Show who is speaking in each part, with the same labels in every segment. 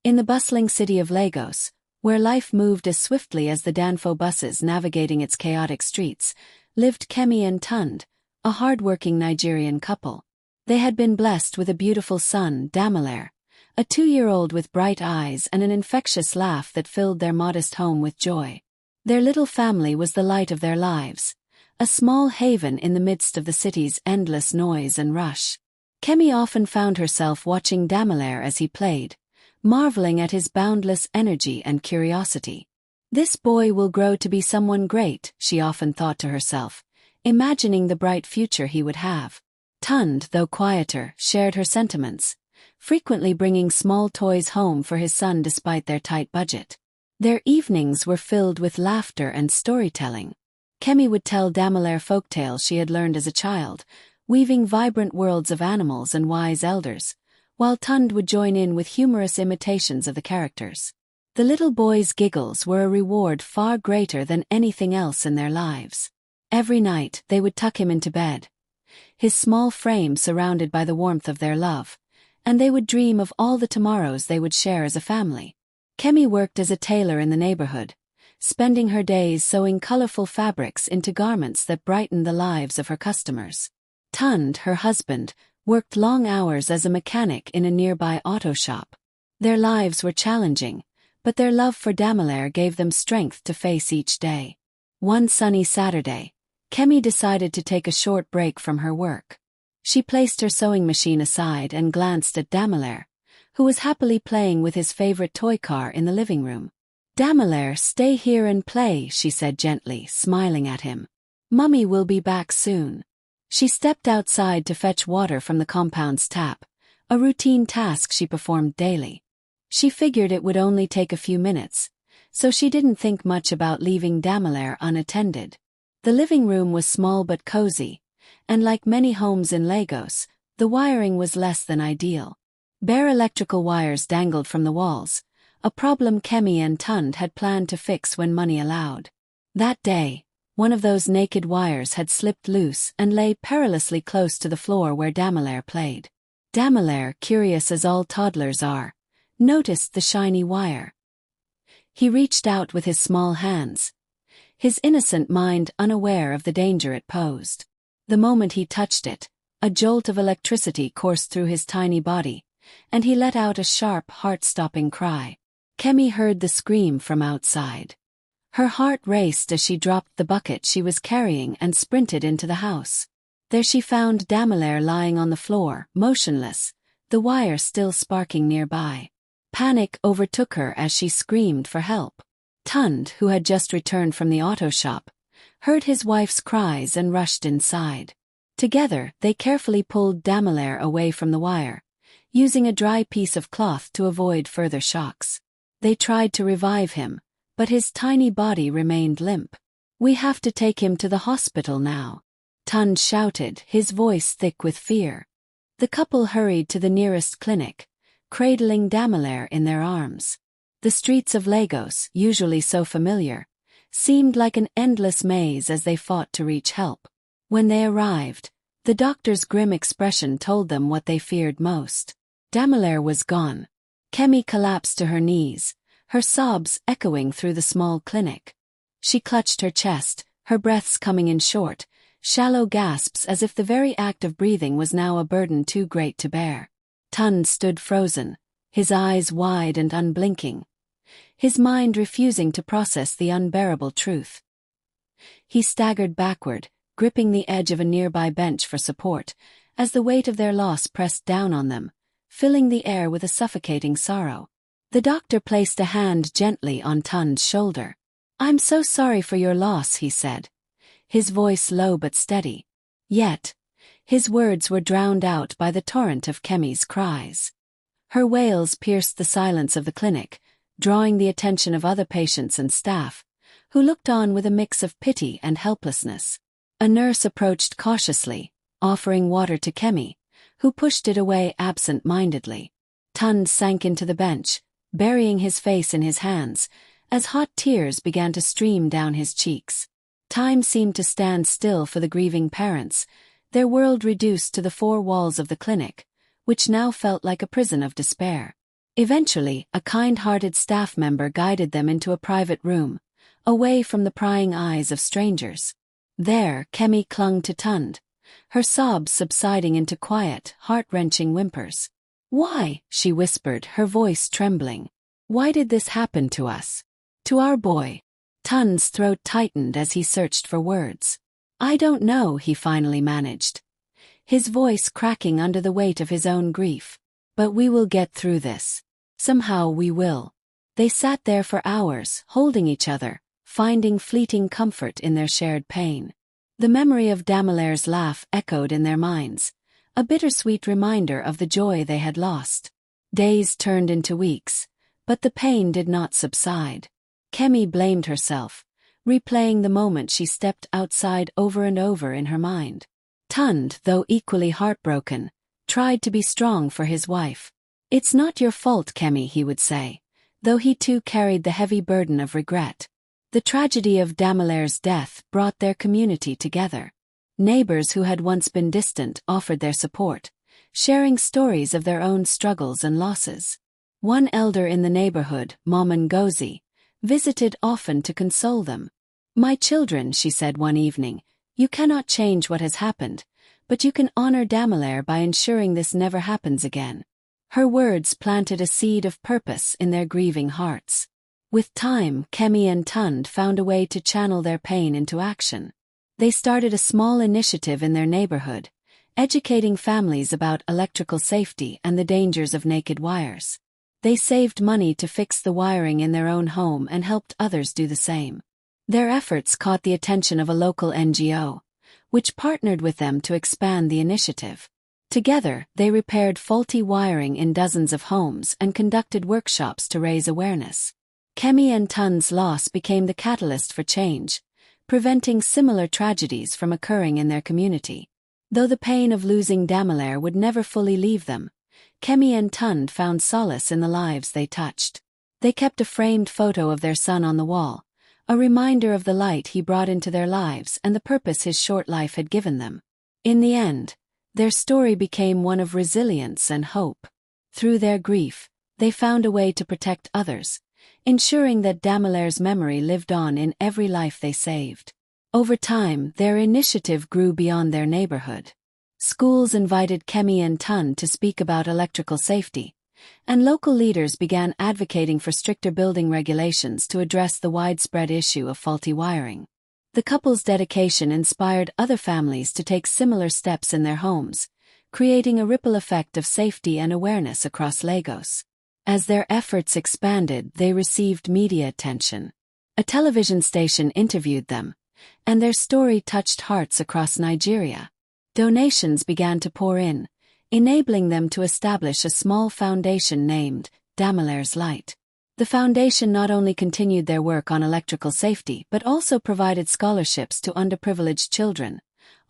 Speaker 1: In the bustling city of Lagos, where life moved as swiftly as the Danfo buses navigating its chaotic streets, lived Kemi and Tund, a hard-working Nigerian couple. They had been blessed with a beautiful son, Damilare, a 2-year-old with bright eyes and an infectious laugh that filled their modest home with joy. Their little family was the light of their lives, a small haven in the midst of the city's endless noise and rush. Kemi often found herself watching Damilare as he played, marveling at his boundless energy and curiosity. This boy will grow to be someone great, she often thought to herself, imagining the bright future he would have. Tund, though quieter, shared her sentiments, frequently bringing small toys home for his son despite their tight budget. Their evenings were filled with laughter and storytelling. Kemi would tell Damilare folktales she had learned as a child, weaving vibrant worlds of animals and wise elders, while Tund would join in with humorous imitations of the characters. The little boy's giggles were a reward far greater than anything else in their lives. Every night they would tuck him into bed, his small frame surrounded by the warmth of their love, and they would dream of all the tomorrows they would share as a family. Kemi worked as a tailor in the neighborhood, spending her days sewing colorful fabrics into garments that brightened the lives of her customers. Tund, her husband, worked long hours as a mechanic in a nearby auto shop. Their lives were challenging, but their love for Damilare gave them strength to face each day. One sunny Saturday, Kemi decided to take a short break from her work. She placed her sewing machine aside and glanced at Damilare, who was happily playing with his favorite toy car in the living room. "Damilare, stay here and play," she said gently, smiling at him. "Mummy will be back soon." She stepped outside to fetch water from the compound's tap, a routine task she performed daily. She figured it would only take a few minutes, so she didn't think much about leaving Damilare unattended. The living room was small but cozy, and like many homes in Lagos, the wiring was less than ideal. Bare electrical wires dangled from the walls, a problem Kemi and Tund had planned to fix when money allowed. That day, one of those naked wires had slipped loose and lay perilously close to the floor where Damilare played. Damilare, curious as all toddlers are, noticed the shiny wire. He reached out with his small hands, his innocent mind unaware of the danger it posed. The moment he touched it, a jolt of electricity coursed through his tiny body, and he let out a sharp, heart-stopping cry. Kemi heard the scream from outside. Her heart raced as she dropped the bucket she was carrying and sprinted into the house. There she found Damilare lying on the floor, motionless, the wire still sparking nearby. Panic overtook her as she screamed for help. Tund, who had just returned from the auto shop, heard his wife's cries and rushed inside. Together, they carefully pulled Damilare away from the wire, using a dry piece of cloth to avoid further shocks. They tried to revive him, but his tiny body remained limp. "We have to take him to the hospital now," Tund shouted, his voice thick with fear. The couple hurried to the nearest clinic, cradling Damilare in their arms. The streets of Lagos, usually so familiar, seemed like an endless maze as they fought to reach help. When they arrived, the doctor's grim expression told them what they feared most. Damilare was gone. Kemi collapsed to her knees, her sobs echoing through the small clinic. She clutched her chest, her breaths coming in short, shallow gasps as if the very act of breathing was now a burden too great to bear. Tund stood frozen, his eyes wide and unblinking, his mind refusing to process the unbearable truth. He staggered backward, gripping the edge of a nearby bench for support, as the weight of their loss pressed down on them, filling the air with a suffocating sorrow. The doctor placed a hand gently on Tund's shoulder. "I'm so sorry for your loss," he said, his voice low but steady. Yet, his words were drowned out by the torrent of Kemi's cries. Her wails pierced the silence of the clinic, drawing the attention of other patients and staff, who looked on with a mix of pity and helplessness. A nurse approached cautiously, offering water to Kemi, who pushed it away absent-mindedly. Tund sank into the bench, burying his face in his hands, as hot tears began to stream down his cheeks. Time seemed to stand still for the grieving parents, their world reduced to the four walls of the clinic, which now felt like a prison of despair. Eventually, a kind-hearted staff member guided them into a private room, away from the prying eyes of strangers. There, Kemi clung to Tund, her sobs subsiding into quiet, heart-wrenching whimpers. "Why?" she whispered, her voice trembling. "Why did this happen to us? To our boy?" Tund's throat tightened as he searched for words. "I don't know," he finally managed, his voice cracking under the weight of his own grief. "But we will get through this. Somehow we will." They sat there for hours, holding each other, finding fleeting comfort in their shared pain. The memory of Damilare's laugh echoed in their minds, a bittersweet reminder of the joy they had lost. Days turned into weeks, but the pain did not subside. Kemi blamed herself, replaying the moment she stepped outside over and over in her mind. Tund, though equally heartbroken, tried to be strong for his wife. "It's not your fault, Kemi," he would say, though he too carried the heavy burden of regret. The tragedy of Damilare's death brought their community together. Neighbors who had once been distant offered their support, sharing stories of their own struggles and losses. One elder in the neighborhood, Mama Ngozi, visited often to console them. "My children," she said one evening, "you cannot change what has happened, but you can honor Damilare by ensuring this never happens again." Her words planted a seed of purpose in their grieving hearts. With time, Kemi and Tund found a way to channel their pain into action. They started a small initiative in their neighborhood, educating families about electrical safety and the dangers of naked wires. They saved money to fix the wiring in their own home and helped others do the same. Their efforts caught the attention of a local NGO, which partnered with them to expand the initiative. Together, they repaired faulty wiring in dozens of homes and conducted workshops to raise awareness. Kemi and Tund's loss became the catalyst for change, preventing similar tragedies from occurring in their community. Though the pain of losing Damilare would never fully leave them, Kemi and Tund found solace in the lives they touched. They kept a framed photo of their son on the wall, a reminder of the light he brought into their lives and the purpose his short life had given them. In the end, their story became one of resilience and hope. Through their grief, they found a way to protect others, ensuring that Damilare's memory lived on in every life they saved. Over time, their initiative grew beyond their neighborhood. Schools invited Kemi and Tund to speak about electrical safety, and local leaders began advocating for stricter building regulations to address the widespread issue of faulty wiring. The couple's dedication inspired other families to take similar steps in their homes, creating a ripple effect of safety and awareness across Lagos. As their efforts expanded, they received media attention. A television station interviewed them, and their story touched hearts across Nigeria. Donations began to pour in, enabling them to establish a small foundation named Damilare's Light. The foundation not only continued their work on electrical safety but also provided scholarships to underprivileged children,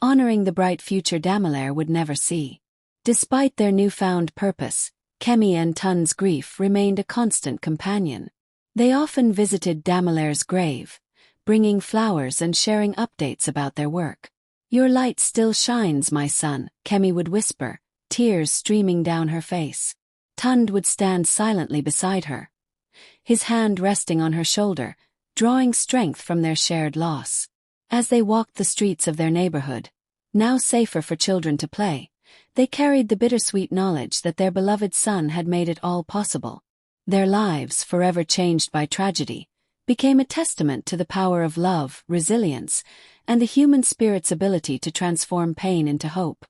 Speaker 1: honoring the bright future Damilare would never see. Despite their newfound purpose, Kemi and Tund's grief remained a constant companion. They often visited Damilare's grave, bringing flowers and sharing updates about their work. "Your light still shines, my son," Kemi would whisper, tears streaming down her face. Tund would stand silently beside her, his hand resting on her shoulder, drawing strength from their shared loss. As they walked the streets of their neighborhood, now safer for children to play, they carried the bittersweet knowledge that their beloved son had made it all possible. Their lives, forever changed by tragedy, became a testament to the power of love, resilience, and the human spirit's ability to transform pain into hope.